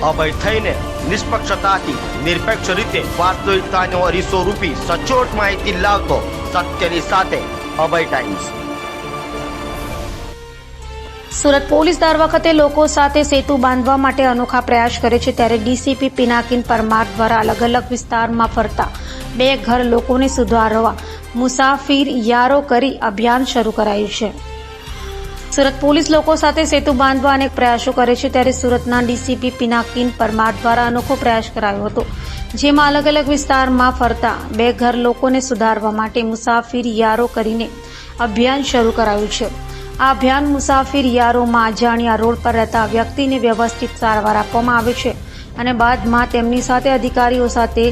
અભય થઈને નિષ્પક્ષતાથી નિરપેક્ષ રીતે વાસ્તવિકતાનો અરીસો રૂપી સચોટ માહિતી લાવતો સત્યની સાથે અભય ટાઈમ્સ। સુરત પોલીસ દર વખતે લોકો સાથે સેતુ બાંધવા માટે અનોખા પ્રયાસ કરે છે, ત્યારે ડીસીપી પિનાકીન પરમાર દ્વારા અલગ અલગ વિસ્તારમાં ફરતા બે ઘર લોકોને સુધારવા મુસાફિર યારો કરી અભિયાન શરૂ કરાયું છે। સુરત પોલીસ લોકો સાથે સેતુ બાંધવા અનેક પ્રયાસો કરે છે, ત્યારે સુરતના ડીસીપી પિનાકીન પરમાર દ્વારા અનોખો પ્રયાસ કરાયો હતો, જેમાં અલગ અલગ વિસ્તારમાં ફરતા બે ઘર લોકોને સુધારવા માટે મુસાફિર યારો કરીને અભિયાન શરૂ કરાયું છે। આ અભિયાન મુસાફિર યારોમાં અજાણ્યા રોડ પર રહેતા વ્યક્તિને વ્યવસ્થિત સારવાર આપવામાં આવે છે અને બાદમાં તેમની સાથે અધિકારીઓ સાથે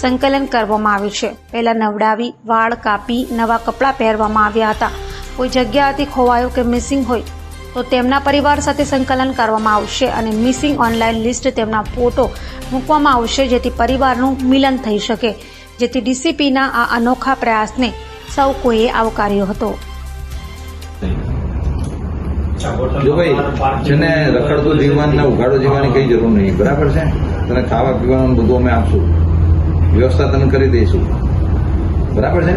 સંકલન કરવામાં આવે છે। પહેલા નવડાવી, વાળ કાપી, નવા કપડાં પહેરવામાં આવ્યા હતા। કોઈ જગ્યાએથી ખોવાયો કે મિસિંગ હોય તો તેમના પરિવાર સાથે સંકલન કરવામાં આવશે અને મિસિંગ ઓનલાઈન લિસ્ટ તેમના ફોટો મૂકવામાં આવશે, જેથી પરિવારનું મિલન થઈ શકે। જેથી ડીસીપીના આ અનોખા પ્રયાસને સૌ કોઈએ આવકાર્યો હતો। જો ભાઈ જેને રખડતું જીવન ને ઉઘાડો જીવવાની કઈ જરૂર નહીં, બરાબર છે। તને ખાવા પીવાનું બધું અમે આપશું, વ્યવસ્થા તને કરી દઈશું, બરાબર છે।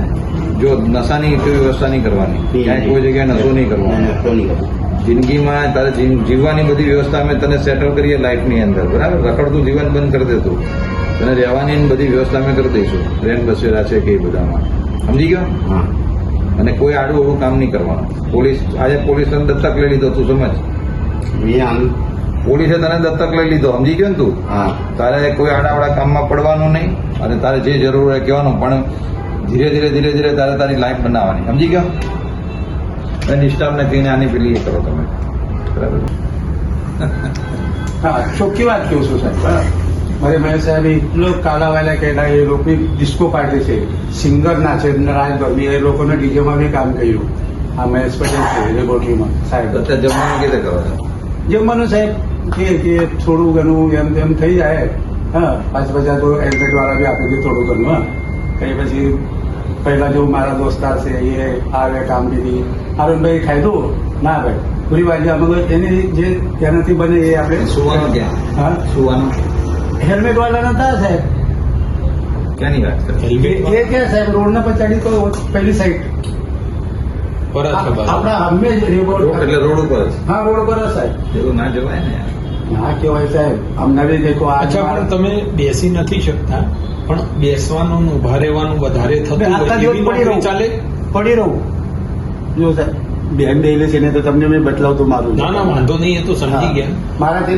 જો નશાની કોઈ વ્યવસ્થા નહીં કરવાની, ક્યાંય કોઈ જગ્યાએ નશો નહીં કરવાનો, જિંદગીમાં તારે જીવવાની બધી વ્યવસ્થા અમે તને સેટલ કરીએ લાઈફની અંદર, બરાબર। રખડતું જીવન બંધ કરી દેતું, તને રહેવાની બધી વ્યવસ્થા અમે કરી દઈશું, ટ્રેન બસેરા છે કે બધામાં, સમજી ગયો? હા। અને કોઈ આડું અવળું કામ નહીં કરવાનું। પોલીસ આજે પોલીસે તને દત્તક લઈ લીધો, તું સમજ, પોલીસે તને દત્તક લઈ લીધો, સમજી ગયો ને તું? હા। તારે કોઈ આડાવડા કામમાં પડવાનું નહીં અને તારે જે જરૂર હોય કહેવાનું, પણ ધીરે ધીરે તારે તારી લાઈફ બનાવવાની, સમજી ગયો? અને ડિસ્ટર્બને કહીને આની પેલી કરો તમે, બરાબર? હા, ચોખ્ખી વાત કહું છું સાહેબ, બરાબર। મારે મહેશ સાહેબ એટલો કાલાવાલા કહેલા, એ લોકો ડિસ્કો પાર્ટી છે, સિંગર નાચે, રાજ બર્મી, એ લોકોને ડીજેમાં બી કામ કર્યું। આ મહેશ પટેલ છે લેબોરેટરીમાં સાહેબ। અત્યારે જમવાનું કેવી રીતે કરો છો? જમવાનું સાહેબ કે થોડું ઘણું એમ તેમ થઈ જાય, હા, 5-50 તો એડમિટ વાળા બી આપી દે થોડું ઘણું, હા। કઈ પછી પહેલા જો મારા દોસ્તાર છે એ આવે કામગીરી, અરુણભાઈ ખાધું ના ભાઈ પૂરી વાત અમે એની જે તેનાથી બને એ આપણે સુવાનું ક્યાં? હા, સુવાનું હેલ્મેટ વાળા નતા સાહેબ, ક્યાંની વાત કરે? એ ક્યાં સાહેબ રોડના પછાડી તો પહેલી સાઈડ આપણા હંમેશા એટલે રોડ ઉપર જ? હા, રોડ ઉપર જ સાહેબ। એવું ના જવાય ને, ના કેવાય સાહેબ, અમને બી દેખો અચ્છા, પણ તમે બેસી નથી શકતા, પણ બેસવાનું ઉભા રહેવાનું વધારે થતું ચાલે? પડી રહું જો સાહેબ, બેન ડેલે છે ને તો તમને મેં બતલાવતું મારું। ના ના, વાંધો નહીં, એ તો સમજી ગયા મારાથી